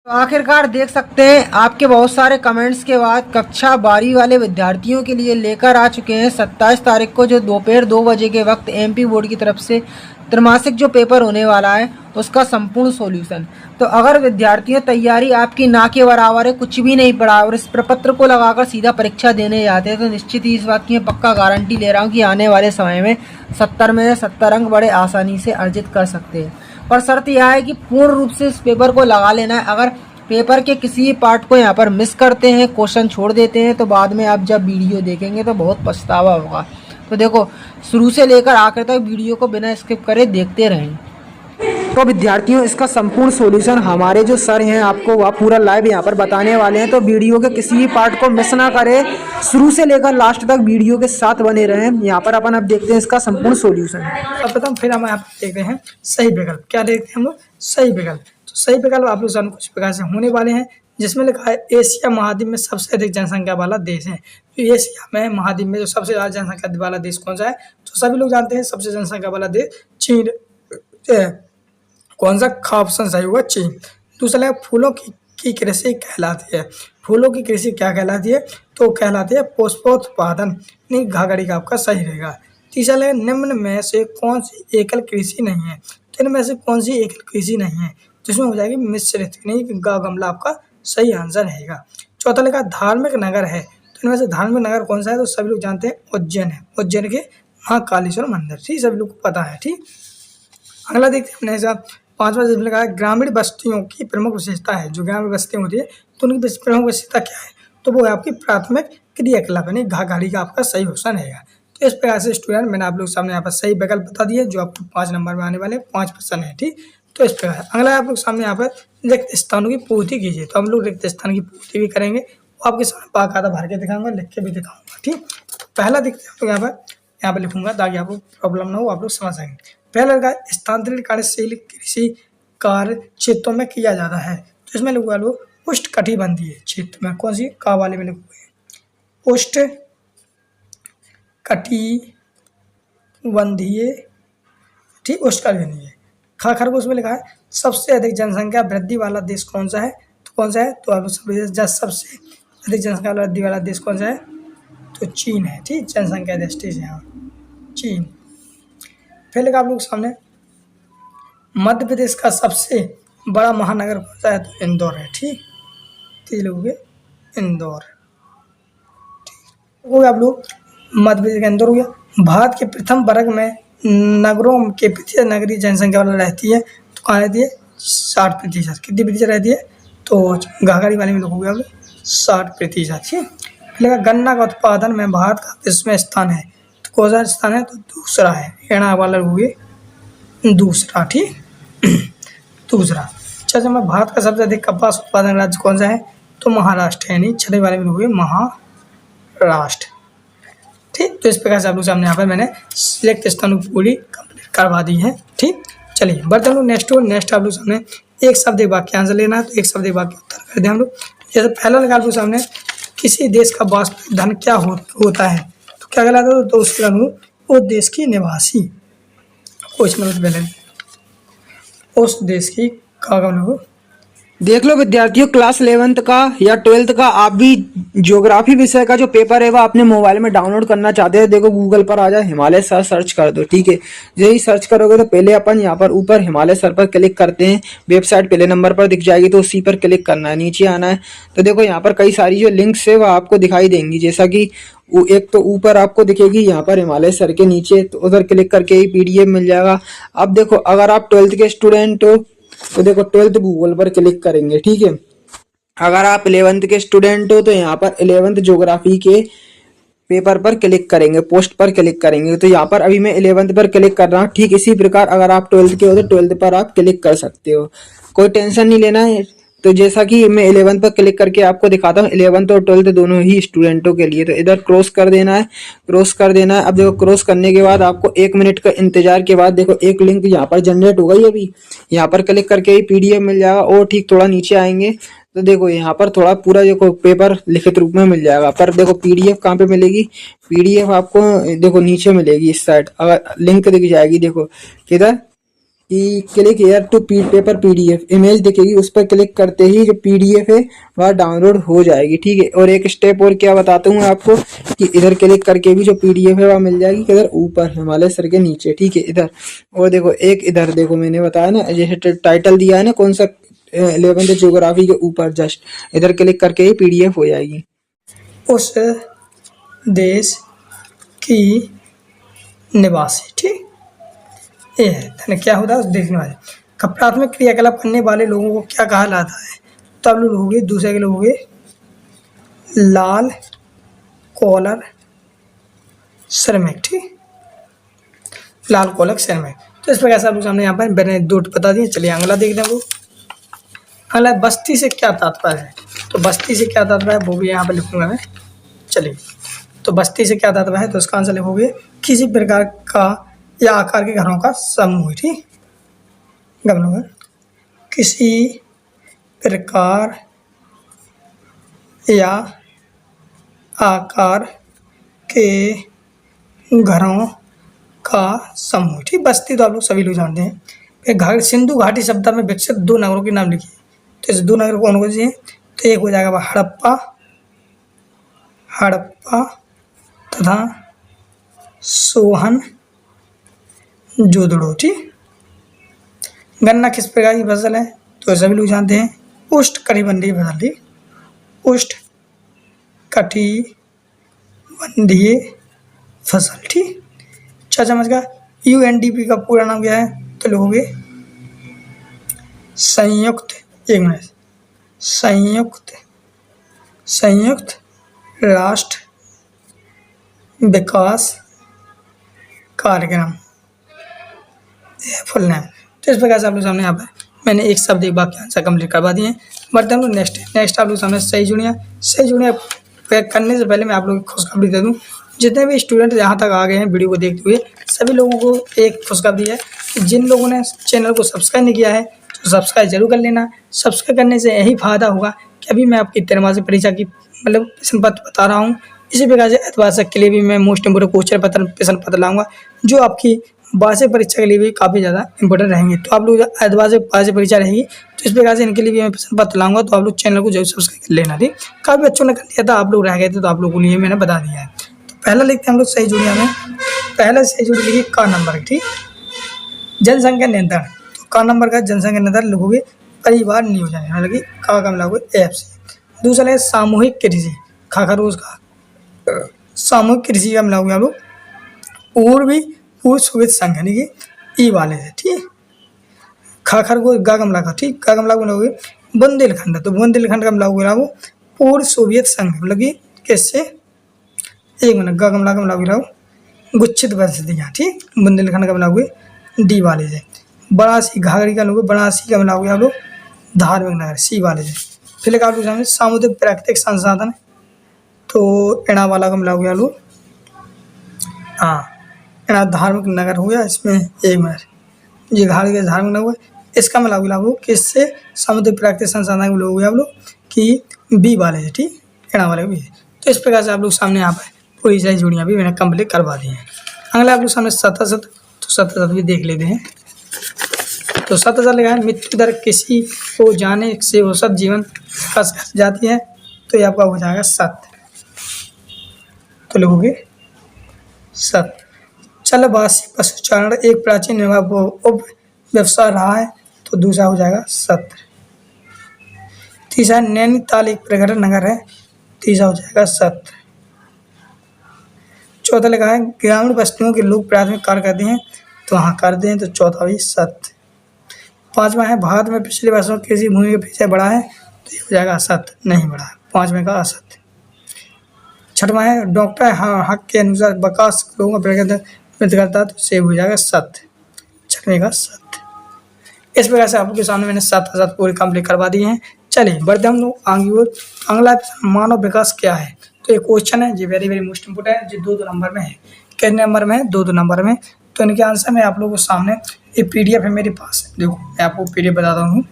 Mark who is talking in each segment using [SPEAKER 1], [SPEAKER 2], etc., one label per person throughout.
[SPEAKER 1] तो आखिरकार देख सकते हैं आपके बहुत सारे कमेंट्स के बाद कक्षा 12 वाले विद्यार्थियों के लिए लेकर आ चुके हैं 27 तारीख को जो दोपहर 2 बजे के वक्त एमपी बोर्ड की तरफ से त्रैमासिक जो पेपर होने वाला है उसका संपूर्ण सॉल्यूशन। तो अगर विद्यार्थियों तैयारी आपकी ना के बराबर है, कुछ भी नहीं पढ़ा और इस प्रपत्र को लगाकर सीधा परीक्षा देने जाते हैं तो निश्चित ही इस बात की मैं पक्का गारंटी ले रहा हूँ कि आने वाले समय में 70 में 70 अंक बड़े आसानी से अर्जित कर सकते हैं। पर शर्त यह है कि पूर्ण रूप से इस पेपर को लगा लेना है। अगर पेपर के किसी पार्ट को यहाँ पर मिस करते हैं, क्वेश्चन छोड़ देते हैं, तो बाद में आप जब वीडियो देखेंगे तो बहुत पछतावा होगा। तो देखो, शुरू से लेकर आखिर तक वीडियो को बिना स्किप करे देखते रहें। तो विद्यार्थियों, इसका संपूर्ण सॉल्यूशन हमारे जो सर हैं आपको वह पूरा लाइव यहाँ पर बताने वाले हैं। तो वीडियो के किसी भी पार्ट को मिस ना करें, शुरू से लेकर लास्ट तक वीडियो के साथ बने रहें। यहाँ पर अपन अब देखते हैं इसका संपूर्ण सॉल्यूशन।
[SPEAKER 2] सर्वप्रथम फिर हम आप देखते हैं सही विकल्प। क्या देखते हैं हम लोग? सही विकल्प। तो सही विकल्प आप लोग कुछ प्रकार से होने वाले हैं, जिसमें लिखा है एशिया महाद्वीप में सबसे अधिक जनसंख्या वाला देश है। तो एशिया में महाद्वीप में जो सबसे ज्यादा जनसंख्या वाला देश कौन सा है? तो सभी लोग जानते हैं सबसे जनसंख्या वाला देश चीन है। कौन सा? खा ऑप्शन सही होगा, चीन। दूसरा है फूलों की कृषि कहलाती है। फूलों की कृषि क्या कहलाती है? तो कहलाती है पुष्पोत्पादन। नहीं, घाघड़ी का आपका सही रहेगा। तीसरा है निम्न में से कौन सी एकल कृषि नहीं है? तो इनमें से कौन सी एकल कृषि नहीं है? जिसमें हो जाएगी मिश्रित। नहीं, गाँव गमला आपका सही आंसर रहेगा। चौथा लिखा धार्मिक नगर है। तो इनमें से धार्मिक नगर कौन सा है? तो सभी लोग जानते हैं उज्जैन है। उज्जैन के महाकालेश्वर मंदिर, ठीक, सभी लोग को पता है। ठीक, अगला देखते हैं अपने साथ। पांचवा जिसमें लिखा है ग्रामीण बस्तियों की प्रमुख विशेषता है। जो ग्रामीण बस्तियां होती है तो उनकी प्रमुख विशेषता क्या है? तो वो है आपकी प्राथमिक क्रियाकलाप, यानी घाघड़ी का आपका सही ऑप्शन रहेगा। तो इस प्रकार से स्टूडेंट मैंने आप लोग सामने यहाँ पर सही विकल्प बता दिए, जो आपको 5 नंबर में आने वाले 5 प्रश्न है। ठीक, तो इस प्रकार अगला आप लोग सामने यहाँ पर रिक्त स्थानों की पूर्ति कीजिए। तो हम लोग रिक्त स्थान की पूर्ति भी करेंगे, वो आपके सामने बाकायदा भर के दिखाऊंगा, लिख के भी दिखाऊंगा। ठीक, तो पहला देखते हैं यहाँ पर लिखूंगा ताकि आपको प्रॉब्लम ना हो, आप लोग समझ सकेंगे। पहला लगा स्थानांतरित कार्यशील कृषि कार्य क्षेत्रों में किया जाता है। तो इसमें लिखूंगा लोग उष्ण कटिबंधीय क्षेत्र में। कौन सी? का वाले में लिखूंगे उष्ण कटिबंधीय। ठीक, उष्ण कटिबंधीय। खरगोश में लिखा है सबसे अधिक जनसंख्या वृद्धि वाला देश कौन सा है? तो कौन सा है? तो आप लोग सबसे अधिक जनसंख्या वृद्धि वाला देश कौन सा है? तो चीन है। ठीक, जनसंख्या दृष्टि से यहाँ चीन। फिर लिखा आप लोग सामने मध्य प्रदेश का सबसे बड़ा महानगर कौन सा है? तो इंदौर है। ठीक, तो ये लोग इंदौर। ठीक, हो गया आप लोग मध्य प्रदेश का इंदौर हो गया। भारत के प्रथम वर्ग में नगरों के प्रतिशत नगरीय जनसंख्या वाला रहती है। तो कहाँ रहती है? 60%। कितनी प्रतिशत रहती है? तो घाघड़ी वाले में लिखोगे आप 60%। ठीक, फिर गन्ना का उत्पादन में भारत का विश्व में स्थान है। तो कौन सा स्थान है? तो दूसरा है। एना वाला लोगे दूसरा। ठीक, दूसरा। अच्छा, मैं भारत का सबसे अधिक कपास उत्पादन राज्य कौन सा है? तो महाराष्ट्र है। नहीं, छठे वाले में लोगे महाराष्ट्र। ठीक, तो इस प्रकार से आप लोग सामने यहाँ पर मैंने सिलेक्ट स्थानों की पूरी कंप्लीट करवा दी है। ठीक, चलिए बढ़ते हम लोग नेक्स्ट आप लोग सामने एक शब्द एक वाक्य आंसर लेना है। तो एक शब्द एक वाक्य उत्तर कर दें हम लोग। जैसे पहला लगा आप लोग सामने किसी देश का वास्तविक धन क्या होता है? तो क्या कहलाता है? तो उसके अनुरूप उस देश की निवासी। कुछ मिनट पहले उस देश की का
[SPEAKER 1] देख लो विद्यार्थियों, क्लास 11th का या 12th का आप भी ज्योग्राफी विषय का जो पेपर है वह अपने मोबाइल में डाउनलोड करना चाहते हैं, देखो गूगल पर आ जाए, हिमालय सर सर्च कर दो। ठीक है, यही सर्च करोगे तो पहले अपन यहाँ पर ऊपर हिमालय सर पर क्लिक करते हैं। वेबसाइट पहले नंबर पर दिख जाएगी तो उसी पर क्लिक करना है, नीचे आना है। तो देखो यहाँ पर कई सारी जो लिंक्स है वह आपको दिखाई देंगी। जैसा कि एक तो ऊपर आपको दिखेगी यहाँ पर हिमालय सर के नीचे, तो उधर क्लिक करके ही PDF मिल जाएगा। अब देखो अगर आप 12th के स्टूडेंट हो तो देखो 12th गूगल पर क्लिक करेंगे। ठीक है, अगर आप 11th के स्टूडेंट हो तो यहाँ पर 11th ज्योग्राफी के पेपर पर क्लिक करेंगे, पोस्ट पर क्लिक करेंगे। तो यहाँ पर अभी मैं 11th पर क्लिक कर रहा हूँ। ठीक इसी प्रकार अगर आप 12th के हो तो 12th पर आप क्लिक कर सकते हो, कोई टेंशन नहीं लेना है। तो जैसा कि मैं 11th पर क्लिक करके आपको दिखाता हूँ, 11th और 12th दोनों ही स्टूडेंटों के लिए। तो इधर क्रॉस कर देना है, क्रॉस कर देना है। अब देखो क्रॉस करने के बाद आपको 1 मिनट का इंतजार के बाद देखो एक लिंक यहाँ पर जनरेट हो गई। अभी यहाँ पर क्लिक करके ही PDF मिल जाएगा। और ठीक थोड़ा नीचे आएंगे तो देखो यहाँ पर थोड़ा पूरा देखो पेपर लिखित रूप में मिल जाएगा। पर देखो PDF कहाँ पे मिलेगी? PDF आपको देखो नीचे मिलेगी इस साइड, अगर लिंक दिख जाएगी। देखो किधर? कि click here to paper PDF, image दिखेगी, उस पर क्लिक करते ही जो पीडीएफ है वह डाउनलोड हो जाएगी। ठीक है, और एक स्टेप और क्या बताता हूँ आपको कि इधर क्लिक करके भी जो पीडीएफ है वह मिल जाएगी, इधर ऊपर हिमालय सर के नीचे। ठीक है, इधर और देखो एक इधर देखो मैंने बताया ना, जैसे टाइटल दिया है ना कौन सा 11th ज्योग्राफी के ऊपर, जस्ट इधर क्लिक करके ही पीडीएफ हो जाएगी।
[SPEAKER 2] उस देश की निवासी, ठीक, ये है। धन क्या होता है उस देखने वाले का। प्राथमिक क्रियाकलाप करने वाले लोगों को क्या कहा जाता है? तो आप लोग लोगे, दूसरे के लोगे लाल कॉलर श्रमिक, ठीक, लाल कॉलर श्रमिक। तो इस प्रकार से आप लोग सामने यहाँ पर मैंने दो बता दिए। चलिए अगला देखते हैं। वो अगला बस्ती से क्या तात्पर्य है? तो बस्ती से क्या तात्पर्य है वो भी यहाँ पर लिखूंगा मैं। चलिए, तो बस्ती से क्या तात्पर्य है? तो उसका आंसर लिखोगे किसी प्रकार का या आकार के घरों का समूह, ठीक, गमलों में किसी प्रकार या आकार के घरों का समूह, ठीक। बस्ती तो आप लोग सभी लोग जानते हैं। फिर घाट, सिंधु घाटी सभ्यता में विकसित दो नगरों के नाम लिखिए। तो इस दो नगर कौन कौन से हैं? तो एक हो जाएगा हड़प्पा तथा सोहन जोदड़ो, ठीक। गन्ना किस प्रकार की फसल है? तो सभी लोग जानते हैं, उष्णकटिबंधीय फसल, ठीक, उष्णकटिबंधीय फसल, ठीक। 6 चम्मच का यूएनडीपी का पूरा नाम क्या है? तो लोगे संयुक्त राष्ट्र विकास कार्यक्रम, फुल नेम। तो इस प्रकार से आप लोग सामने यहाँ पर मैंने एक शब्द एक वाक्य आंसर कंप्लीट करवा दिए हैं। बढ़ते हम लोग नेक्स्ट आप लोग सामने सही जुड़िया करने से पहले मैं आप लोगों को खुशखबरी दे दूँ। जितने भी स्टूडेंट यहाँ तक आ गए हैं वीडियो को देखते हुए, सभी लोगों को एक खुशखबरी है कि जिन लोगों ने चैनल को सब्सक्राइब नहीं किया है तो सब्सक्राइब जरूर कर लेना। सब्सक्राइब करने से यही फायदा होगा कि अभी मैं आपकी त्रैमासिक परीक्षा की मतलब प्रश्न पत्र बता रहा हूँ। इसी प्रकार से अर्थवार्षिक के लिए भी मैं मोस्ट इम्पोर्टेंट प्रश्न पत्र लाऊंगा जो आपकी वार्षिक परीक्षा के लिए भी काफ़ी ज़्यादा इंपॉर्टेंट रहेंगे। तो आप लोग वार्षिक परीक्षा रहेगी तो इस प्रकार से इनके लिए भी मैं प्रश्न पत्र लाऊंगा। तो आप लोग चैनल को जरूर सब्सक्राइब कर लेना, ठीक। काफ़ी बच्चों ने कर लिया था, आप लोग रह गए थे तो आप लोगों को लिए मैंने बता दिया है। तो पहला लिखते हैं हम लोग सही जुड़िया में। पहला सही जुड़ी लिखिए का नंबर, ठीक। जनसंख्या नियंत्रण, तो का नंबर का जनसंख्या नियंत्रण लिखोगे परिवार नियोजन, हालांकि का कम लागोगे एफ से। दूसरा है सामूहिक कृषि, खाखरोज का सामूहिक कृषि का मिलाओगे आप लोग पूर्व सोवियत संघ यानी कि ई वाले से, ठीक। खाखर को गा कमला का, ठीक, गा कमला को मिलाओगे बुंदेलखंड, तो बुंदेलखंड का मिलाओगे आप पूर्व सोवियत संघ मतलब कि किससे? एक मिनट, गा कमला का मिलाओगे आप गुच्छित परिस्थितियाँ, ठीक। बुंदेलखंड का मिलाओगे डी वाले से। बनारसी घाघरी का लोगे बनारसी का मिलाओगे आप लोग धार्मिक नगर सी वाले से। फिर आप लोग सामने सामुद्रिक प्राकृतिक संसाधन, तो इणा वाला का मिलाओगे आप लोग, हाँ इणा धार्मिक नगर हो गया। इसमें एक मिनट, ये घाघरी का धार्मिक नगर हुआ, इसका मिलाओगे आप लोग किससे? समुद्रिक प्राकृतिक संसाधन को मिलाओगे आप लोग कि बी वाले से, ठीक, इणा वाले भी। तो इस प्रकार से आप लोग सामने यहाँ पर पूरी सारी जोड़ियाँ भी मैंने कंप्लीट करवा दी हैं। अगला आप लोग सामने सतसत, तो सतसत भी देख लेते हैं। तो सतसत लिखा है मृत्यु दर किसी को जाने से वो सब जीवन फंस जाती है, तो ये आपका हो जाएगा सत, तो लिखोगे सत। चलवासी पशुचारण एक प्राचीन उप व्यवसाय रहा है, तो दूसरा हो जाएगा सत्र। तीसरा नैनीताल एक प्रगत नगर है, तीसरा हो जाएगा सत्र। चौथा लिखा है ग्रामीण बस्तियों के लोग प्राथमिक कार्य करते हैं, तो हाँ करते हैं, तो चौथा भी सत्य। पांचवा है भारत में पिछले वर्षों कृषि भूमि का पीछे बढ़ा है, तो ये हो जाएगा असत्य, नहीं बढ़ा, पांचवें का असत्य। छठवां है डॉक्टर हक के अनुसार विकास लोगों का प्रगति करता है, तो से हो जाएगा सत्य, छठवें का सत्य। इस प्रकार से आप लोग के सामने मैंने 7 पूरे कंप्लीट करवा दिए हैं। चलिए बढ़ते हम लोग आगे और अगला मानव विकास क्या है। तो ये क्वेश्चन है जी वेरी मोस्ट इम्पोर्टेंट है, जो 2 नंबर में है। कितने नंबर में है? 2 नंबर में। तो इनके आंसर मैं आप लोगों के सामने ये PDF है मेरे पास, देखो मैं आपको PDF बताता हूँ।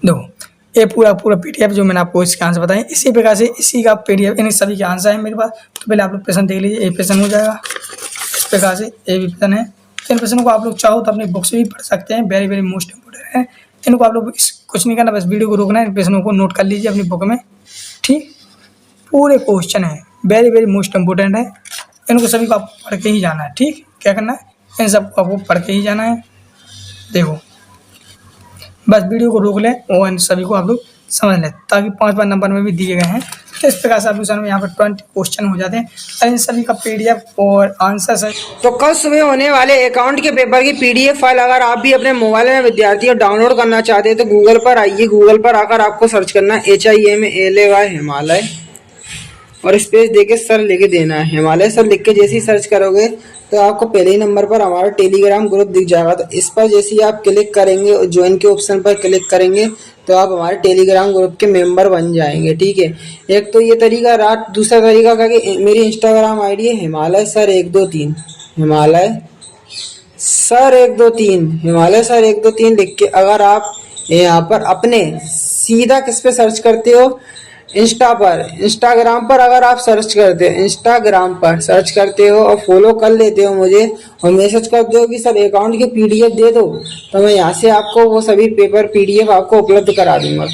[SPEAKER 2] देखो ये पूरा PDF जो मैंने आपको इसके आंसर बताए, इसी प्रकार से इसी का PDF इन सभी के आंसर है मेरे पास। तो पहले आप लोग प्रश्न देख लीजिए, ये प्रश्न हो जाएगा इस प्रकार से, ये भी प्रश्न है, इन क्वेश्चनों को आप लोग चाहो तो अपनी बुक से भी पढ़ सकते हैं, वेरी वेरी मोस्ट इंपोर्टेंट है। इनको आप लोग कुछ नहीं करना, बस वीडियो को रोकना है, इन क्वेश्चनों को नोट कर लीजिए अपनी बुक में, ठीक। पूरे क्वेश्चन है, वेरी वेरी मोस्ट इंपोर्टेंट है, इनको सभी को आपको पढ़ के ही जाना है, ठीक। क्या करना है, इन सबको आपको पढ़ के ही जाना है। देखो बस वीडियो को रोक लें और इन सभी को आप लोग समझ लें, ताकि 5 नंबर में भी दिए गए हैं। तो इस प्रकार से आप लोग यहाँ पर 20 क्वेश्चन हो जाते हैं और इन सभी का PDF और आंसर है।
[SPEAKER 1] तो कल सुबह होने वाले अकाउंट के पेपर की PDF फाइल अगर आप भी अपने मोबाइल में विद्यार्थी और डाउनलोड करना चाहते हैं तो गूगल पर आइए। गूगल पर आकर आपको सर्च करना है HIMALAY हिमालय और स्पेस देके सर लेके देना है हिमालय सर लिख के जैसे ही सर्च करोगे तो आपको पहले ही नंबर पर हमारा टेलीग्राम ग्रुप दिख जाएगा। तो इस पर जैसे ही आप क्लिक करेंगे और ज्वाइन के ऑप्शन पर क्लिक करेंगे तो आप हमारे टेलीग्राम ग्रुप के मेंबर बन जाएंगे, ठीक है। एक तो ये तरीका रहा। दूसरा तरीका क्या कि मेरी इंस्टाग्राम आईडी है Himalaya sir 123 Himalaya sir 123 Himalaya sir 123 लिख के अगर आप यहाँ पर अपने सीधा किस पे सर्च करते हो, इंस्टाग्राम पर अगर आप सर्च करते हो, इंस्टाग्राम पर सर्च करते हो और फॉलो कर लेते हो मुझे और मैसेज करते हो कि सर अकाउंट की PDF दे दो, तो मैं यहाँ से आपको वो सभी पेपर PDF आपको उपलब्ध करा दूंगा।